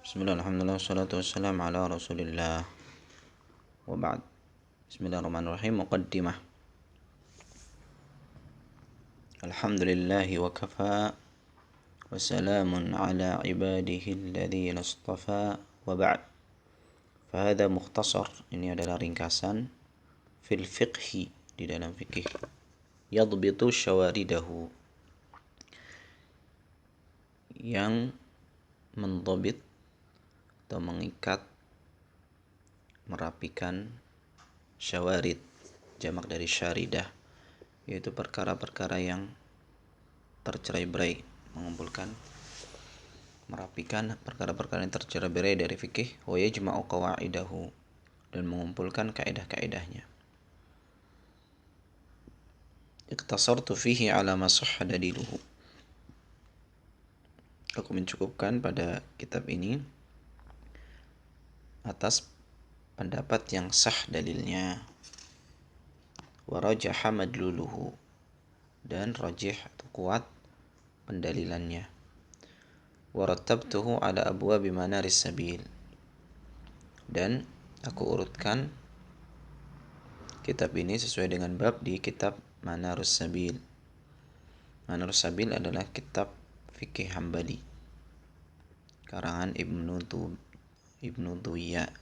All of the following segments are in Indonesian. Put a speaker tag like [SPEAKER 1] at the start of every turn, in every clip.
[SPEAKER 1] Bismillah, alhamdulillah, wassalatu wassalamu ala rasulillah wa ba'd. Bismillahirrahmanirrahim. Muqaddimah. Alhamdulillahi wa kafa wa salamun ala ibadihi alladhina istafa wa ba'd. Fahada mukhtasar, ini adalah ringkasan fil fiqhi, di dalam fikih. Yadbitu syawaridahu, yang mendhabit atau mengikat, merapikan syawarid, jamak dari syaridah, yaitu perkara-perkara yang tercerai-berai, mengumpulkan, merapikan perkara-perkara yang tercerai-berai dari fikih, wa yajma'u qawaidahu, dan mengumpulkan kaidah-kaidahnya. Iqtasartu fihi ala ma sahha daliluhu, aku mencukupkan pada kitab ini atas pendapat yang sah dalilnya, wa rajaha madluluhu, dan rajih atau kuat pendalilannya, wa rattabtuhu ala abwabi manaris sabil, dan aku urutkan kitab ini sesuai dengan bab di kitab Manarus Sabil. Manarus Sabil adalah kitab fikih Hambali karangan Ibnu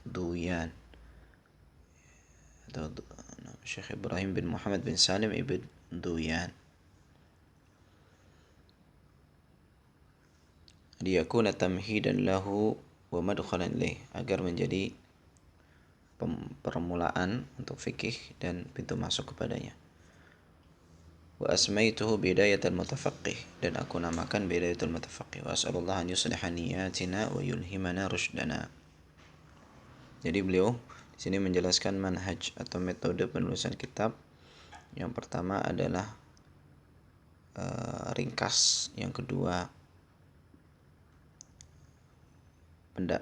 [SPEAKER 1] Duyan atau Syekh Ibrahim bin Muhammad bin Salim ibn Duyan. Liyakuna tamhidan lahu wa madkhalan ilaih, agar menjadi permulaan untuk fikih dan pintu masuk kepadanya. Wa asmaituhu bidayatul mutafaqqih, dan aku namakan bidayatul mutafaqqih. Wa as'alullah an yusliha niyatina wa yulhimana rushdana. Jadi beliau di sini menjelaskan manhaj atau metode penulisan kitab. Yang pertama adalah ringkas, yang kedua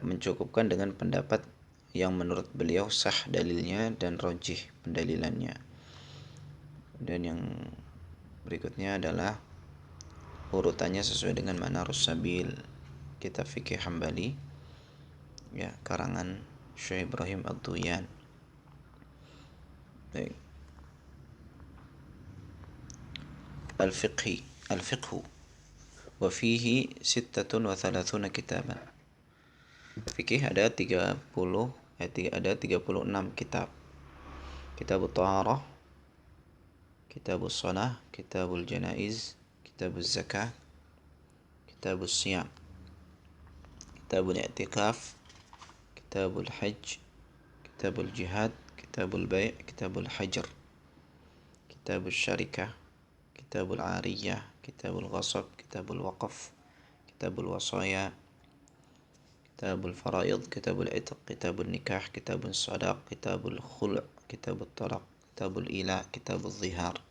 [SPEAKER 1] mencukupkan dengan pendapat yang menurut beliau sah dalilnya dan rajih pendalilannya. Dan yang berikutnya adalah urutannya sesuai dengan Manarus Sabil, kitab fikih Hambali, ya, karangan Syekh Ibrahim Ad-Duyan. Baik. Al-fiqhu wa fihi 36 kitaban. Fikih ada 36 kitab. Kitabut Thaharah, Kitabus Shalah, Kitabul Janaiz, Kitabuz Zakah, Kitabus Siyam, Kitabul I'tikaf, Kitabul Hajj, Kitabul Jihad, Kitabul Bai', Kitabul Hajar, Kitabul Syarikah, Kitabul Ariyah, Kitabul Ghasab, Kitabul Waqaf, Kitabul Wasaya, Kitabul Faraid, Kitabul Itq, Kitabul Nikah, Kitabul Sadaq, Kitabul Khul', Kitabul Talaq, Kitabul Ila, Kitabul Zihar,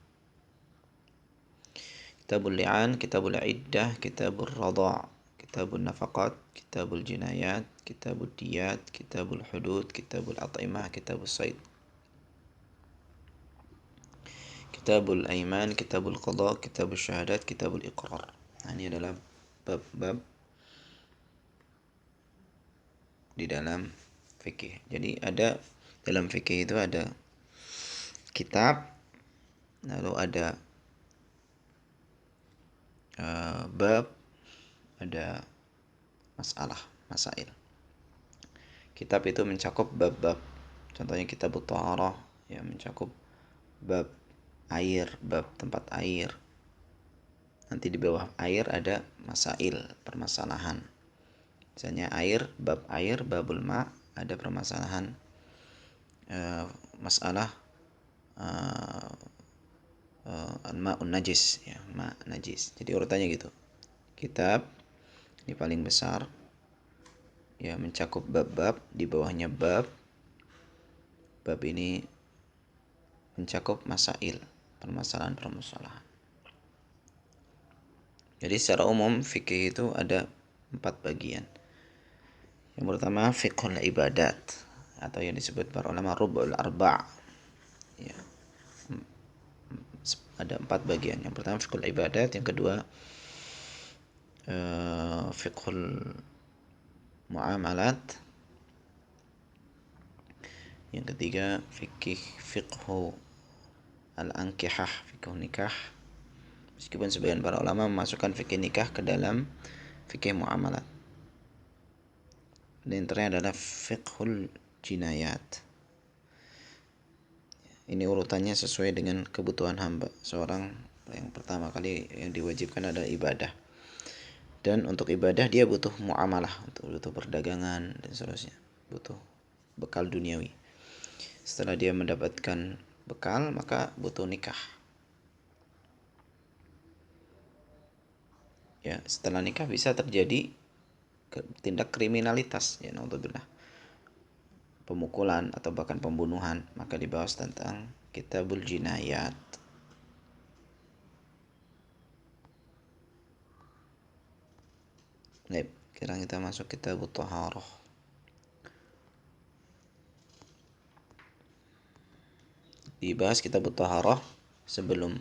[SPEAKER 1] Kitabul Li'an, Kitabul Iddah, Kitabul Radha', Kitabul Nafaqat, Kitabul Jinayat, Kitabul Diyat, Kitabul Hudud, Kitabul At'imah, Kitabul Sayd, Kitabul Aiman, Kitabul Qadha, Kitabul Syahadat, Kitabul Iqrar. Nah, ini adalah bab-bab di dalam fikih. Jadi ada dalam fikih itu ada kitab, lalu ada bab, ada masail. Kitab itu mencakup bab-bab. Contohnya Kitabut Thaharah, ya, mencakup bab air, bab tempat air. Nanti di bawah air ada masail, permasalahan. Misalnya air, bab air, babul ma, ada permasalahan masalah al-ma'un najis, ya, ma najis. Jadi urutannya gitu. Kitab ini paling besar, ya, mencakup bab-bab, di bawahnya bab. Bab ini mencakup masail, permasalahan-permasalahan. Jadi secara umum fikih itu ada 4 bagian. Yang pertama fiqhul ibadat, atau yang disebut para ulama rub'ul arba', ya. Ada 4 bagian. Yang pertama fiqhul ibadat, yang kedua fiqhul muamalat. Yang ketiga fiqhu al-ankihah, fiqhu nikah. Meskipun sebagian para ulama memasukkan fikih nikah ke dalam fikih muamalat. Di antaranya adalah fiqhul jinayat. Ini urutannya sesuai dengan kebutuhan hamba. Seorang yang pertama kali yang diwajibkan adalah ibadah. Dan untuk ibadah dia butuh muamalah, butuh perdagangan dan seterusnya. Butuh bekal duniawi. Setelah dia mendapatkan bekal, maka butuh nikah. Ya, setelah nikah bisa terjadi tindak kriminalitas, ya naudzubillah. Pemukulan atau bahkan pembunuhan, maka dibahas tentang kitabul jinayat. Baik, sekarang kita masuk kitabut thaharah. Dibahas kitabut thaharah sebelum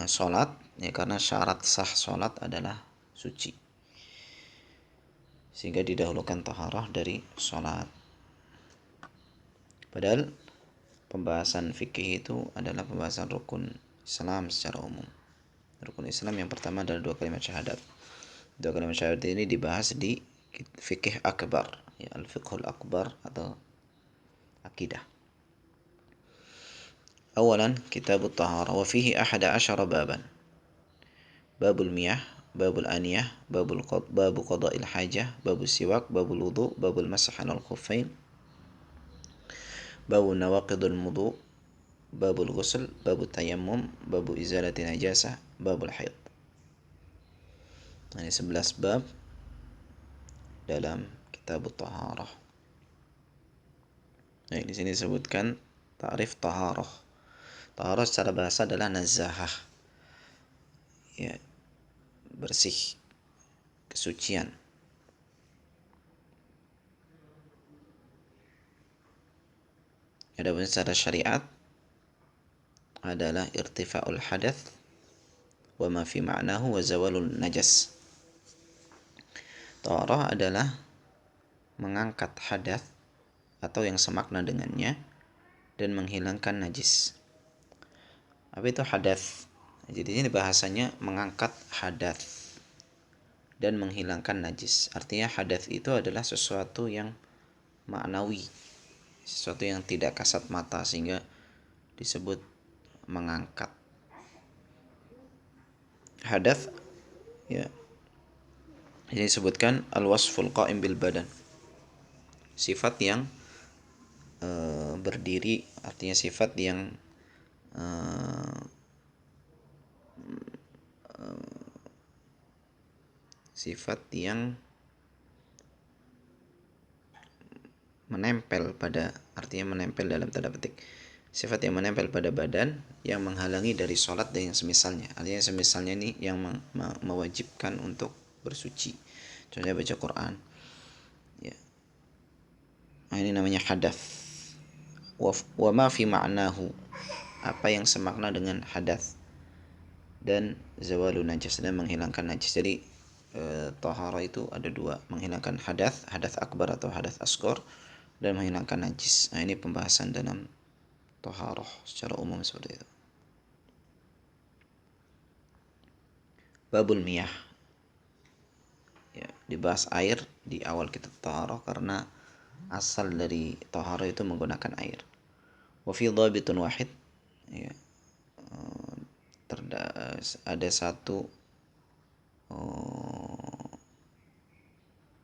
[SPEAKER 1] sholat, ya, karena syarat sah sholat adalah suci, sehingga didahulukan taharah dari sholat. Padahal pembahasan fikih itu adalah pembahasan rukun Islam secara umum. Rukun Islam yang pertama adalah 2 kalimat syahadat. 2 kalimat syahadat ini dibahas di fikih akbar, ya, al-fiqhul akbar atau akidah. Awalan kitabut taharah wa fihi 11 baban. Babul miyah, babul aniyah, babu qada'il hajah, babul siwak, babul wudu, babul masah 'alal khuffain, babu nawaqidul wudu, babul ghusl, babu tayammum, babu izalati najasah, babul haid. Ini 11 bab dalam kitabut taharah. Nah, di sini disebutkan ta'rif taharah. Taharah secara bahasa adalah nazahah, ya, bersih, kesucian. Adapun secara syariat adalah irtifa'ul hadath wa ma fi ma'nahu wa zawalul najas. Taharah adalah mengangkat hadath atau yang semakna dengannya dan menghilangkan najis. Apa itu hadath? Jadi ini bahasanya mengangkat hadath dan menghilangkan najis. Artinya hadath itu adalah sesuatu yang maknawi, sesuatu yang tidak kasat mata, sehingga disebut mengangkat. Hadath, ya, ini disebutkan al-wasful qa'im bil badan, sifat yang berdiri, artinya sifat yang menempel pada, artinya menempel dalam tanda petik, sifat yang menempel pada badan yang menghalangi dari sholat dan yang semisalnya. Artinya semisalnya ini yang mewajibkan untuk bersuci, contohnya baca Quran, ya. Nah, ini namanya hadath. Wa ma fi ma'nahu, apa yang semakna dengan hadath, dan zawalu najas, dan menghilangkan najis. Jadi taharah itu ada 2, menghilangkan hadath akbar atau hadath asghar, dan menghilangkan najis. Nah, ini pembahasan dalam taharah secara umum seperti itu. Babul miyah, ya, dibahas air di awal kitab taharah karena asal dari taharah itu menggunakan air. Wa fi dhabitun wahid, ya, ada satu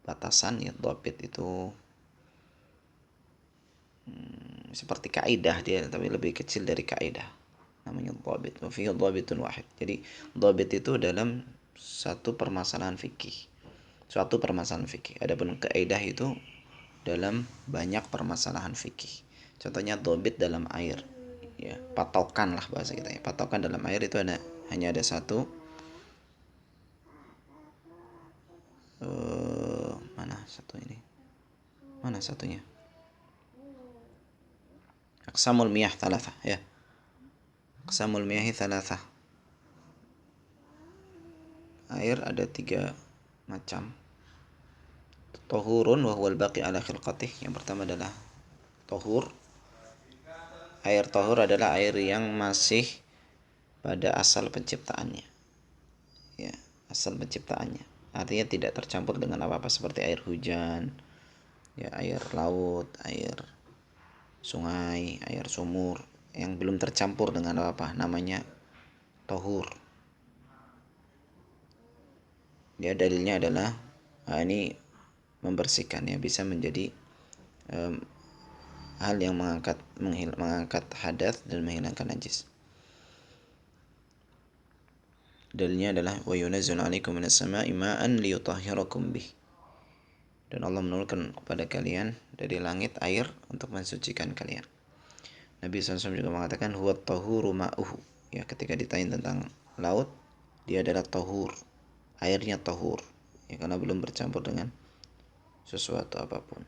[SPEAKER 1] batasan, ya. Dhabit itu seperti kaidah dia, tapi lebih kecil dari kaidah, namanya dhabit. Wa fi dhabitun wahid. Jadi dhabit itu dalam suatu permasalahan fikih. Adapun kaidah itu dalam banyak permasalahan fikih. Contohnya dhabit dalam air, ya, patokan lah bahasa kita, ya. Patokan dalam air itu hanya ada satu. Mana satunya? Aqsamul miyah thalatha, ya. Aqsamul miyahi thalatha. Air ada 3 macam. tahurun wa huwal baqi ala khilqatih. Yang pertama adalah tahur. Air tahur adalah air yang masih pada asal penciptaannya. Ya, asal penciptaannya. Artinya tidak tercampur dengan apa-apa seperti air hujan, ya, air laut, air sungai, air sumur yang belum tercampur dengan apa-apa, namanya tahur. Ya, dalilnya adalah ini membersihkan, ya, bisa menjadi hal yang mengangkat hadas dan menghilangkan najis. Dalilnya adalah wa yunazzilu 'alaikum minas sama'i ma'an liyutahhirakum bih. Dan Allah menurunkan kepada kalian dari langit air untuk mensucikan kalian. Nabi SAW juga mengatakan huwa tahuru ma'uhu. Ya, ketika ditanya tentang laut, dia adalah tahur, airnya tahur, ya, karena belum bercampur dengan sesuatu apapun.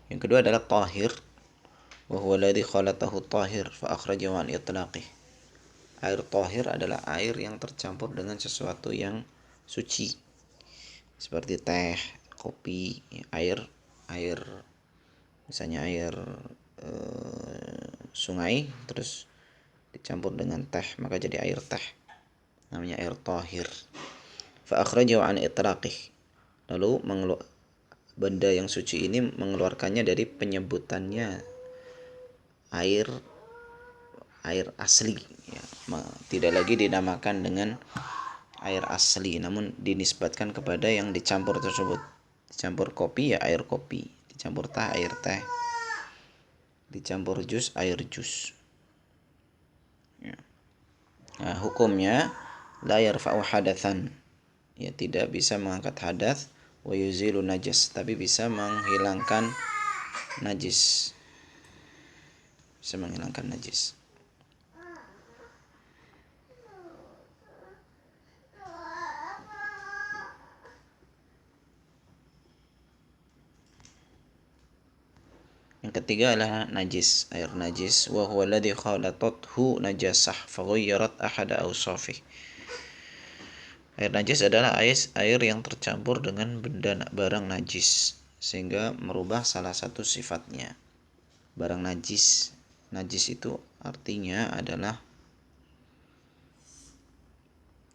[SPEAKER 1] Yang kedua adalah tahir, wa huwa alladhi khalatahu tahir fa akhrajahu an itlaqih. Air tahir adalah air yang tercampur dengan sesuatu yang suci, seperti teh, kopi, air misalnya air sungai terus dicampur dengan teh, maka jadi air teh, namanya air tahir. Fa akhrajahu an itlaqih. Lalu benda yang suci ini mengeluarkannya dari penyebutannya air asli, ya. Tidak lagi dinamakan dengan air asli, namun dinisbatkan kepada yang dicampur tersebut. Dicampur kopi, ya air kopi. Dicampur teh, air teh. Dicampur jus, air jus. Ya. Nah, hukumnya la yarfa'u hadatsan, ya, tidak bisa mengangkat hadas, wa yuzilu najas, tapi bisa menghilangkan najis. Bisa menghilangkan najis. Yang ketiga adalah najis, air najis, wa huwa alladhi khalatathu najasah faghayyarat ahada awsafih. Air najis adalah air yang tercampur dengan barang najis sehingga merubah salah satu sifatnya. Barang najis itu artinya adalah,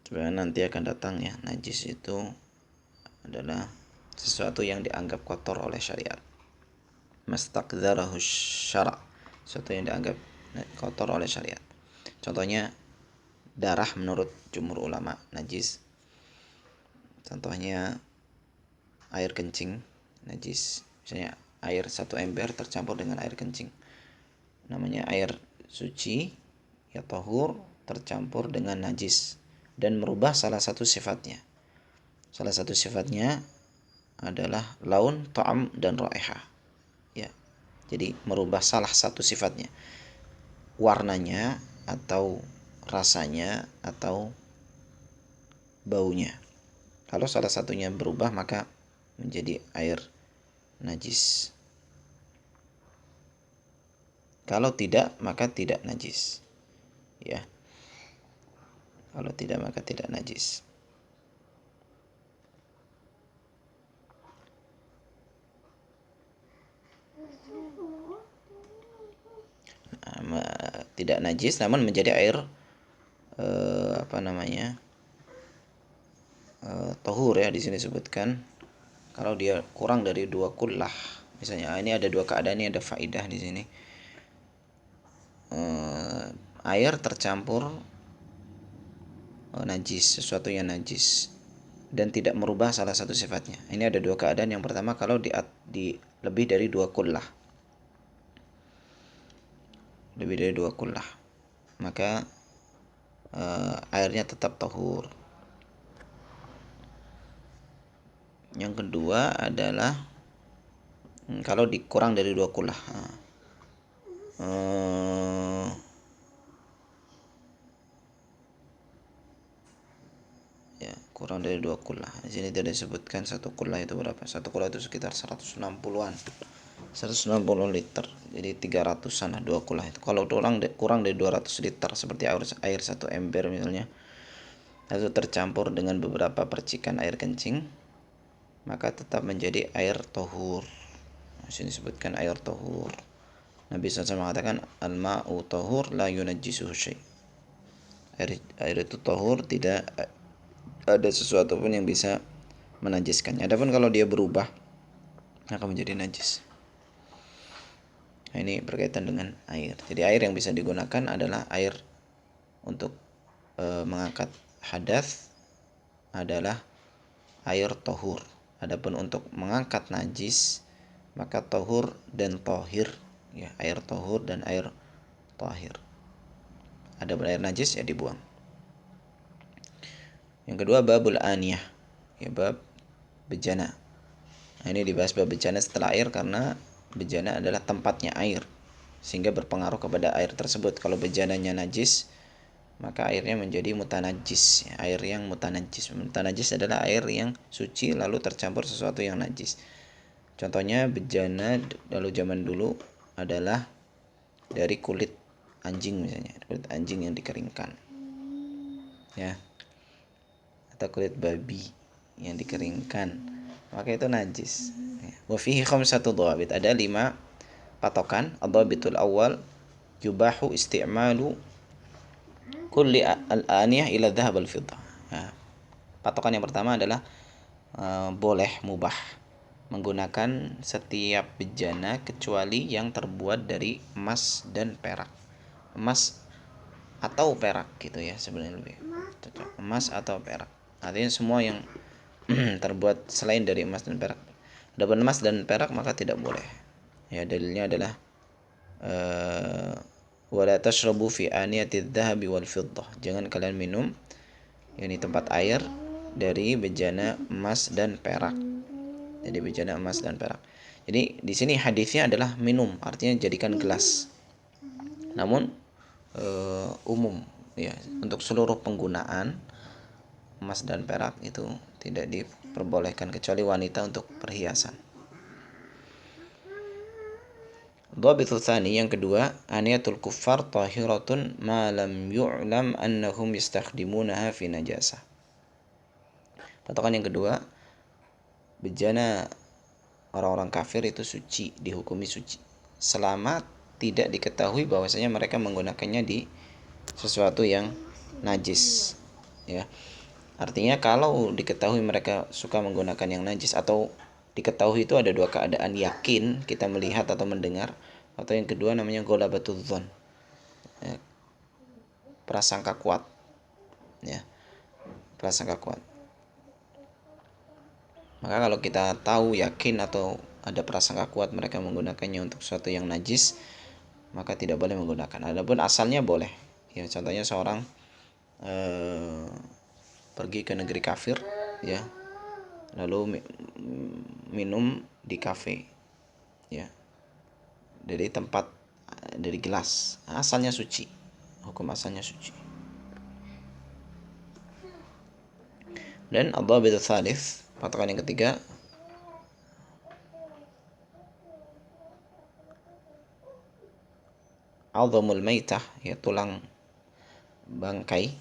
[SPEAKER 1] sebenarnya nanti akan datang, ya, najis itu adalah sesuatu yang dianggap kotor oleh syariat. Mastaqdzarahu syara', sesuatu yang dianggap kotor oleh syariat. Contohnya darah menurut jumhur ulama najis. Contohnya air kencing najis. Misalnya air satu ember tercampur dengan air kencing, namanya air suci, ya, tahur, tercampur dengan najis dan merubah salah satu sifatnya. Salah satu sifatnya adalah laun, ta'am, dan raihah. Ya. Jadi merubah salah satu sifatnya, warnanya atau rasanya atau baunya. Kalau salah satunya berubah maka menjadi air najis. Kalau tidak maka tidak najis. Ya. Kalau tidak maka tidak najis. Tidak najis namun menjadi air tahur, ya, di sini disebutkan kalau dia kurang dari 2 kullah. Misalnya ini ada 2 keadaan, ini ada faidah di sini. Air tercampur najis, sesuatu yang najis dan tidak merubah salah satu sifatnya. Ini ada 2 keadaan. Yang pertama kalau di lebih dari 2 kullah. Lebih dari 2 kullah, maka airnya tetap tahur. Yang kedua adalah kalau dikurang dari 2 kullah. Ya, kurang dari 2 kullah. Di sini tidak disebutkan 1 kullah itu berapa. 1 kullah itu sekitar 160-an. 160 liter. Jadi 300-an lah 2 kullah itu. Kalau kurang dari 200 liter seperti air 1 ember misalnya, itu tercampur dengan beberapa percikan air kencing, maka tetap menjadi air tohur. Di sini disebutkan air tohur. Nabi SAW mengatakan al-ma'u tohur la yunajjisuhu syai'. Air itu tohur, tidak ada sesuatu pun yang bisa menajiskannya. Adapun kalau dia berubah akan menjadi najis. Nah, ini berkaitan dengan air. Jadi air yang bisa digunakan adalah air untuk mengangkat hadas adalah air tohur. Adapun untuk mengangkat najis maka tohur dan tohir, ya, air tohur dan air tohir. Ada air najis ya dibuang. Yang kedua babul aniyah, ya, bab bejana. Nah, ini dibahas bab bejana setelah air karena bejana adalah tempatnya air sehingga berpengaruh kepada air tersebut. Kalau bejananya najis maka airnya menjadi mutanajis, ya, air yang mutanajis. Mutanajis adalah air yang suci lalu tercampur sesuatu yang najis. Contohnya bejana lalu zaman dulu adalah dari kulit anjing misalnya, kulit anjing yang dikeringkan, ya, atau kulit babi yang dikeringkan, maka itu najis. Wa fihi khamsatu dhawabit, ada 5 patokan. Ad-dhabitul awal yubahu isti'malu kulli al-aniyah ila dhahab al-fiddah. Nah, patokan yang pertama adalah boleh, mubah menggunakan setiap bejana kecuali yang terbuat dari emas dan perak. Emas atau perak gitu ya, sebenarnya lebih cocok. Emas atau perak. Artinya semua yang terbuat selain dari emas dan perak. Adapun emas dan perak maka tidak boleh. Ya, dalilnya adalah wala tashrabu fi aniyatidz dzahabi wal fiddah. Jangan kalian minum ini tempat air dari bejana emas dan perak. Jadi bejana emas dan perak. Jadi di sini hadisnya adalah minum, artinya jadikan gelas. Namun umum, ya, untuk seluruh penggunaan emas dan perak itu tidak diperbolehkan kecuali wanita untuk perhiasan. Dhabitul tsani, yang kedua, aniyatul kuffar tahiratun ma lam yu'lam annahum yastakhdimunaha fi najasah. Patokan yang kedua, bejana orang-orang kafir itu suci, dihukumi suci selama tidak diketahui bahwasanya mereka menggunakannya di sesuatu yang najis, ya. Artinya kalau diketahui mereka suka menggunakan yang najis, atau diketahui itu ada 2 keadaan: yakin kita melihat atau mendengar, atau yang kedua namanya ghalabatul dzan, ya, prasangka kuat, ya, prasangka kuat. Maka kalau kita tahu, yakin, atau ada prasangka kuat mereka menggunakannya untuk sesuatu yang najis, maka tidak boleh menggunakan. Adapun asalnya boleh. Ya, contohnya seorang pergi ke negeri kafir, ya, lalu minum di kafe, ya, dari tempat, dari gelas, asalnya suci, hukum asalnya suci. Dan ad-dhabit tsalits, patokan yang ketiga, azamul maitah, ya, tulang bangkai,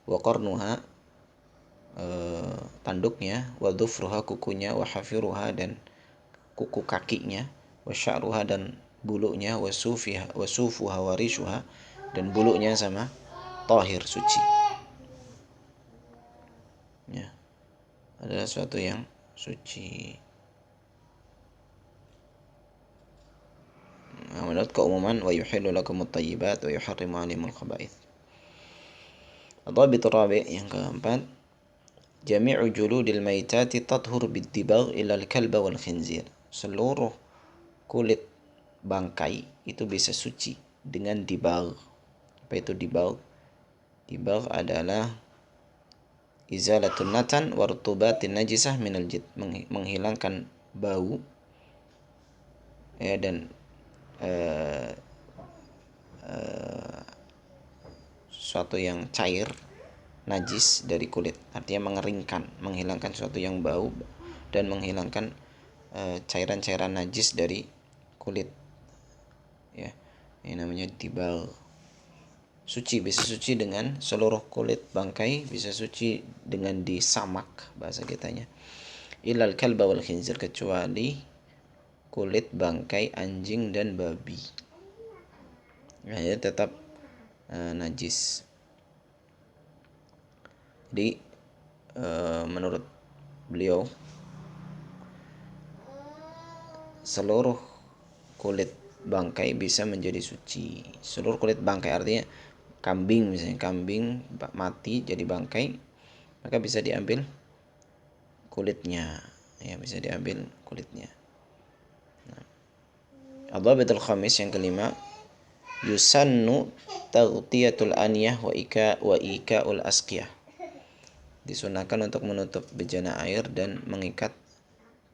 [SPEAKER 1] wa qarnuha, tanduknya, wa dhufruha, kukunya, wa hafiruha, dan kuku kakinya, wa sya'ruha, dan bulunya, wa sufuha wa rishuha, dan bulunya sama tahir, suci, ya, adalah sesuatu yang suci. Menurut keumuman, wa yuhillu lakumut thayyibat wa yuharrimu 'alaihimul khaba'ith. Adhabitur rabi', yang keempat, jami'u juludil maitati tathur bid-dibagh ila al-kalba wal khinzir. Seluruh kulit bangkai itu bisa suci dengan dibagh. Apa itu dibagh? Dibagh adalah izalatun natan wa rutubatin najisah minal jid, menghilangkan bau, ya, dan sesuatu yang cair najis dari kulit. Artinya mengeringkan, menghilangkan sesuatu yang bau dan menghilangkan cairan-cairan najis dari kulit, ya. Ini namanya dibagh. Suci, bisa suci dengan seluruh kulit bangkai, bisa suci dengan disamak bahasa kitanya. Illal kalba wal khinzir, kecuali kulit bangkai anjing dan babi. Nah, ya tetap najis. Jadi menurut beliau seluruh kulit bangkai bisa menjadi suci. Seluruh kulit bangkai artinya kambing, misalnya kambing mati jadi bangkai, maka bisa diambil kulitnya, ya bisa diambil kulitnya. Adzabitul khamis yang kelima, yusannu taghtiyatul aniyah wa ikaul asqiyah. Disunahkan untuk menutup bejana air dan mengikat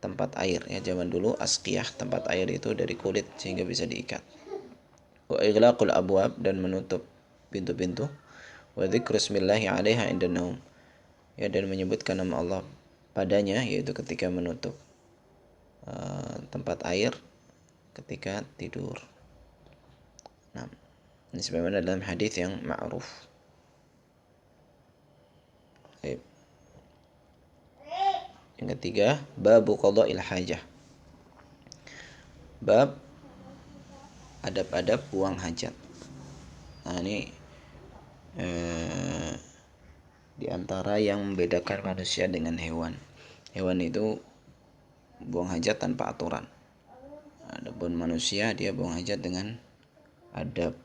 [SPEAKER 1] tempat air. Ya, zaman dulu asqiyah, tempat air itu dari kulit sehingga bisa diikat. Wa ighlaqul abwab, dan menutup pintu-pintu. Wa dzikru smillahi 'alaiha inda naum. Ya, dan menyebutkan nama Allah padanya, yaitu ketika menutup tempat air ketika tidur. Nah, ini sebagaimana dalam hadis yang ma'ruf. Yang ketiga, babu qada'il hajah. Bab adab-adab buang hajat. Nah, ini di antara yang membedakan manusia dengan hewan. Hewan itu buang hajat tanpa aturan. Adapun manusia, dia buang hajat dengan adab.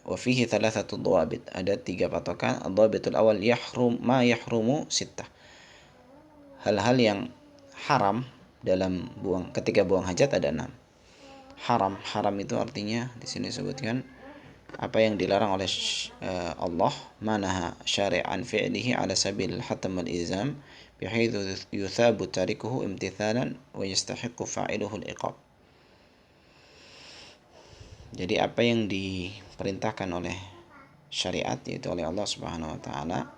[SPEAKER 1] Wa fihi thalathatu dhawabit. Ada 3 patokan. Adzabitul awal yahrumu sittah. Hal-hal yang haram dalam ketika buang hajat ada 6. Haram itu artinya di sini disebutkan apa yang dilarang oleh Allah, manaha syari'an fi'lihi ala sabil hatam wal izam bihaitsu yuthabu tarikuhu imtithalan wa yastahiqqu fa'iluhu al-iqab. Jadi apa yang diperintahkan oleh syariat, yaitu oleh Allah Subhanahu wa taala,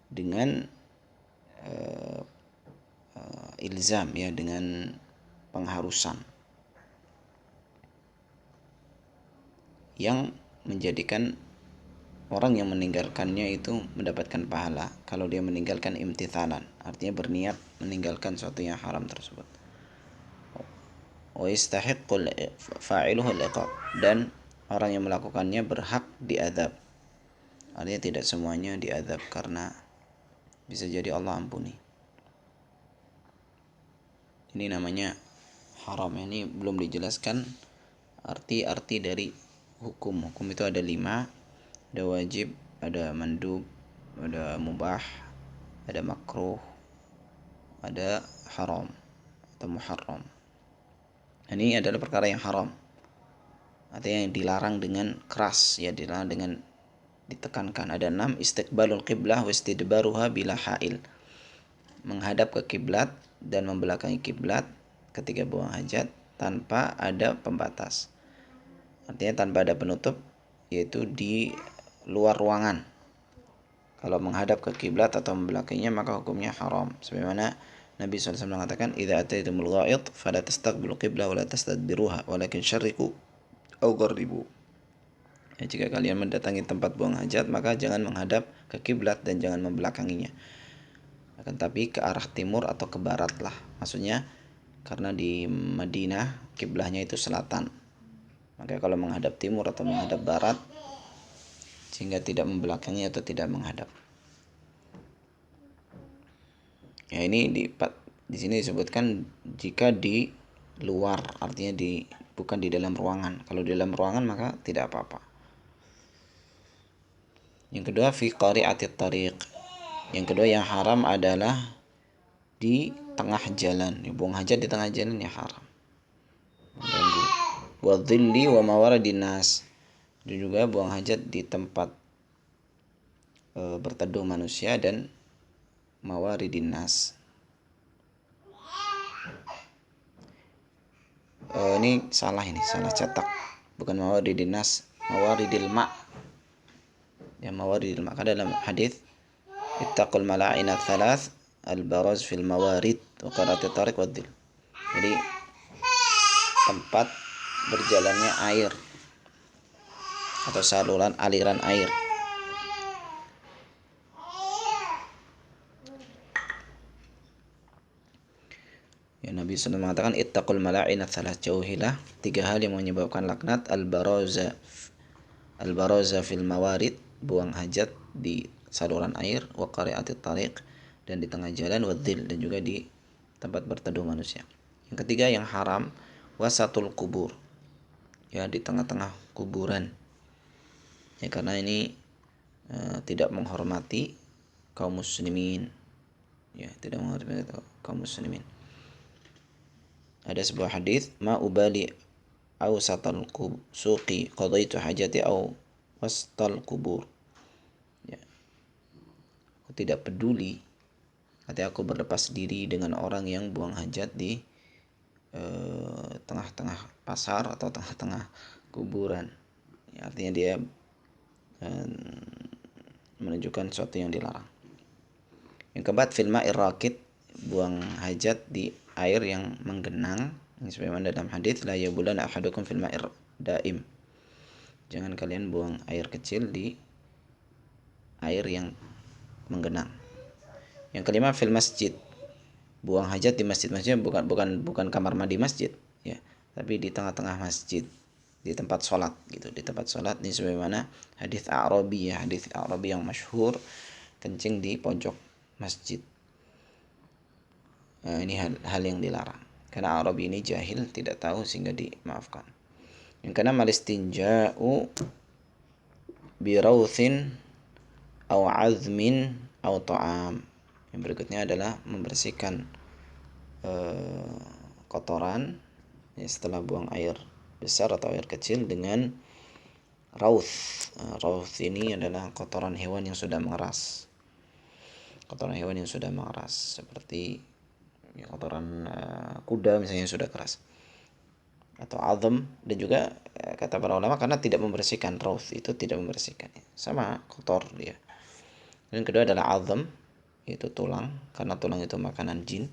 [SPEAKER 1] dengan ilzam, ya, dengan pengharusan yang menjadikan orang yang meninggalkannya itu mendapatkan pahala kalau dia meninggalkan imtithalan, artinya berniat meninggalkan sesuatu yang haram tersebut. Wa yastahiqqu fa'iluhu al-iqab, dan orang yang melakukannya berhak diazab. Artinya tidak semuanya diazab, karena bisa jadi Allah ampuni. Ini namanya haram. Ini belum dijelaskan arti-arti dari hukum. Hukum itu ada 5. Ada wajib, ada mandub, ada mubah, ada makruh, ada haram atau muharram. Ini adalah perkara yang haram, artinya yang dilarang dengan keras, ya, dilarang dengan ditekankan. Ada 6. Istiqbalul qiblah wa istidbaruha bila ha'il. Menghadap ke kiblat dan membelakangi kiblat ketika buang hajat tanpa ada pembatas. Artinya tanpa ada penutup, yaitu di luar ruangan. Kalau menghadap ke kiblat atau membelakanginya maka hukumnya haram. Sebagaimana Nabi SAW mengatakan, "Idza ataitumul gha'id fala tastaqbilu qiblah wa la tastadbiruha, walakin syarriqu aw gharribu." Ya, jika kalian mendatangi tempat buang hajat, maka jangan menghadap ke kiblat dan jangan membelakanginya, akan tapi ke arah timur atau ke barat lah. Maksudnya karena di Madinah kiblahnya itu selatan, maka kalau menghadap timur atau menghadap barat, sehingga tidak membelakangi atau tidak menghadap. Ya, ini di sini disebutkan jika di luar, artinya bukan di dalam ruangan. Kalau di dalam ruangan maka tidak apa-apa. Yang kedua, fi qari'atit tariq. Yang kedua yang haram adalah di tengah jalan. Buang hajat di tengah jalan ya haram, mengganggu. Wa dhilli wa mawaridin nas. Dan juga buang hajat di tempat berteduh manusia dan mawaridin nas. Ini salah cetak. Bukan mawaridin nas, mawaridil ma'. Ya, mawaridil ma'. Karena dalam hadis ittaqul mala'inat thalath al-baraz fil mawarid wa qaratit tariq wa dhil. Jadi tempat berjalannya air atau aliran air. Ya, Nabi SAW mengatakan ittaqul mala'ina tsalas, jauhilah 3 hal yang menyebabkan laknat: al-baraza fil mawarid, buang hajat di saluran air, wa qari'atit tariq, dan di tengah jalan, wa dhil, dan juga di tempat berteduh manusia. Yang ketiga yang haram, wasatul kubur, ya di tengah-tengah kuburan. Ya, karena ini tidak menghormati kaum muslimin. Ya, tidak menghormati kaum muslimin. Ada sebuah hadis, ma ubali awsatal suqi qadaitu hajati aw wastal kubur. Ya, aku tidak peduli, artinya aku berlepas diri dengan orang yang buang hajat di tengah-tengah pasar atau tengah-tengah kuburan. Ya, artinya dia menunjukkan sesuatu yang dilarang. Yang keempat, fil ma'ir rakid, buang hajat di air yang menggenang. Ini sebagaimana dalam hadis, la yabulan ahadukum fil ma'ir daim. Jangan kalian buang air kecil di air yang menggenang. Yang kelima, fil masjid, buang hajat di masjid-masjid, bukan kamar mandi masjid, ya, tapi di tengah-tengah masjid, di tempat sholat gitu, di tempat sholat. Ini sebagaimana hadis A'rabi, ya, hadis A'rabi yang masyhur, kencing di pojok masjid. Ini hal yang dilarang karena Arabi ini jahil, tidak tahu, sehingga dimaafkan. Yang keenam, al-istinja'u birauthin aw azmin aw ta'am. Yang berikutnya adalah membersihkan kotoran, ya, setelah buang air besar atau air kecil dengan rauth. Rauth ini adalah kotoran hewan yang sudah mengeras. Kotoran hewan yang sudah mengeras seperti, ya, kotoran kuda misalnya yang sudah keras, atau azam. Dan juga kata para ulama, karena tidak membersihkan, rauth itu tidak membersihkan, ya, sama kotor dia. Dan kedua adalah azam, yaitu tulang, karena tulang itu makanan jin.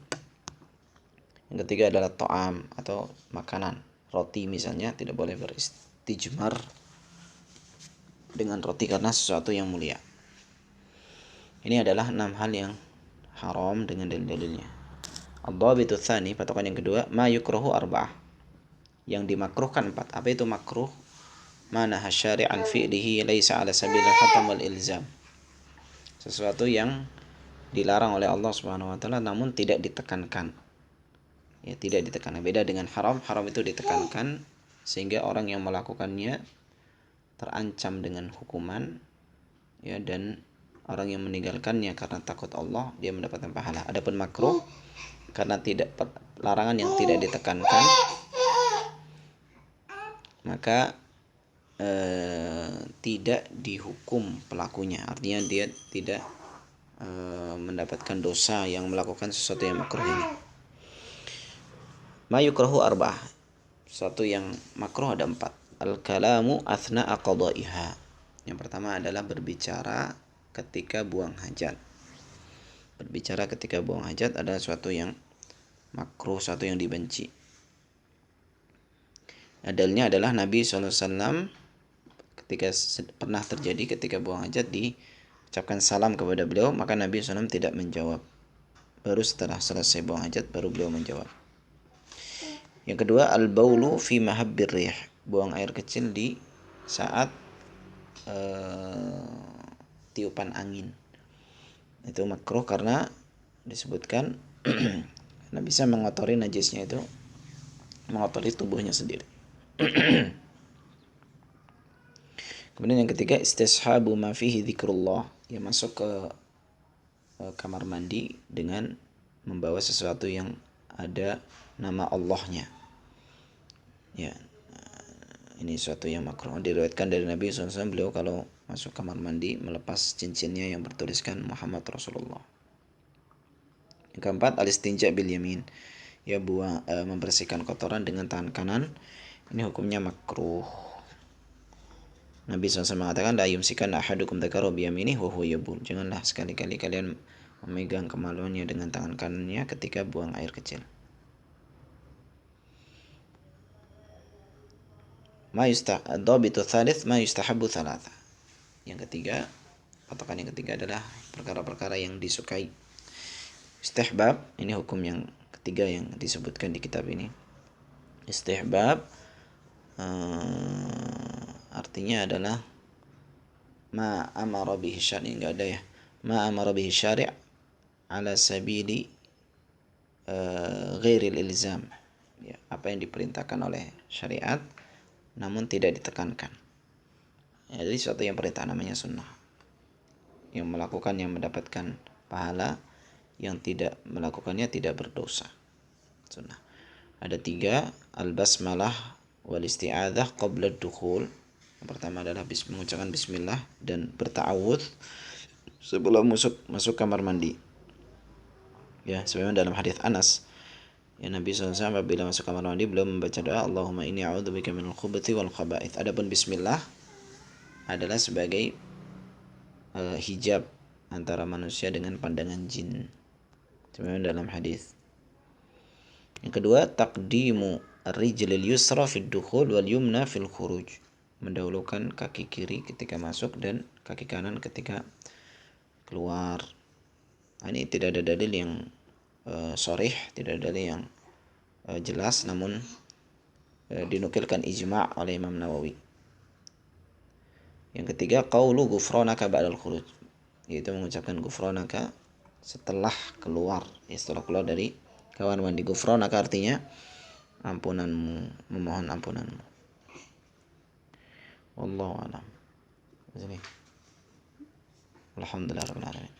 [SPEAKER 1] Yang ketiga adalah to'am atau makanan, roti misalnya, tidak boleh beristijmar dengan roti karena sesuatu yang mulia. Ini adalah 6 hal yang haram dengan dalil-dalilnya. Ad-dhabitu tsani, patokan yang kedua, ma yukrahu arba'ah, yang dimakruhkan 4. Apa itu makruh? Mana hasyari'an fi'lihi laisa ala sabil al-hatam wal ilzam, sesuatu yang dilarang oleh Allah Subhanahu wa taala namun tidak ditekankan. Ya, tidak ditekankan. Beda dengan haram. Haram itu ditekankan sehingga orang yang melakukannya terancam dengan hukuman, ya, dan orang yang meninggalkannya karena takut Allah, dia mendapatkan pahala. Adapun makruh, karena larangan yang tidak ditekankan, maka tidak dihukum pelakunya. Artinya dia tidak mendapatkan dosa yang melakukan sesuatu yang makruh ini. Ma yukrahu arba'ah, sesuatu yang makruh ada 4. Al-kalamu athna'a qada'iha. Yang pertama adalah berbicara ketika buang hajat. Berbicara ketika buang hajat adalah sesuatu yang makruh, sesuatu yang dibenci. Dalilnya adalah Nabi SAW ketika pernah terjadi ketika buang hajat diucapkan salam kepada beliau, maka Nabi SAW tidak menjawab. Baru setelah selesai buang hajat baru beliau menjawab. Yang kedua, al-baulu fi mahabbir rih, buang air kecil di saat tiupan angin. Itu makruh karena disebutkan karena bisa mengotori najisnya, itu mengotori tubuhnya sendiri. Kemudian yang ketiga, istishabu ma fihi dzikrullah, yang masuk ke kamar mandi dengan membawa sesuatu yang ada nama Allahnya. Ya, ini sesuatu yang makruh. Diriwayatkan dari Nabi SAW, beliau kalau masuk kamar mandi melepas cincinnya yang bertuliskan Muhammad Rasulullah. Yang keempat, al-istinja bil yamin, ya, membersihkan kotoran dengan tangan kanan. Ini hukumnya makruh. Nabi SAW mengatakan, la yumsikan ahadukum dzakarahu bi yaminihi wa huwa yabul. Janganlah sekali-kali kalian memegang kemaluannya dengan tangan kanannya ketika buang air kecil. Ad-dhabitu tsalits ma yustahabbu tsalatsa. Yang ketiga, patokan yang ketiga adalah perkara-perkara yang disukai. Istihbab, ini hukum yang tiga yang disebutkan di kitab ini. Istihbab artinya adalah ma amara bihi syari', enggak ada ya. Ma amara bihi syari' ala sabili ghairil ilzam. Ya, apa yang diperintahkan oleh syariat namun tidak ditekankan. Ya, jadi suatu yang perintah namanya sunnah. Yang melakukan yang mendapatkan pahala, yang tidak melakukannya tidak berdosa. Sunnah. Ada tiga, al-basmalah wal isti'adzah qabla ad-dukhul. Yang pertama adalah mengucapkan bismillah dan berta'awudz sebelum masuk kamar mandi. Ya, sebagaimana dalam hadis Anas, ya Nabi SAW apabila masuk kamar mandi beliau membaca doa Allahumma inni a'udzubika minal khubuthi wal khaba'ith. Adapun bismillah adalah sebagai hijab antara manusia dengan pandangan jin. Sebagaimana dalam hadis. Yang kedua, taqdimu ar-rijlil yusra fid dukhul wal yumna fil khuruj. Mendahulukan kaki kiri ketika masuk dan kaki kanan ketika keluar. Ini tidak ada dalil yang sharih, tidak ada dalil yang jelas, namun dinukilkan ijma' oleh Imam Nawawi. Yang ketiga, qaulu ghufranaka ba'dal khuruj, yaitu mengucapkan ghufranaka setelah keluar, setelah keluar dari kamar mandi. Ghufranaka artinya ampunanmu, memohon ampunanmu. Wallahu a'lam. Alhamdulillah rabbil alamin.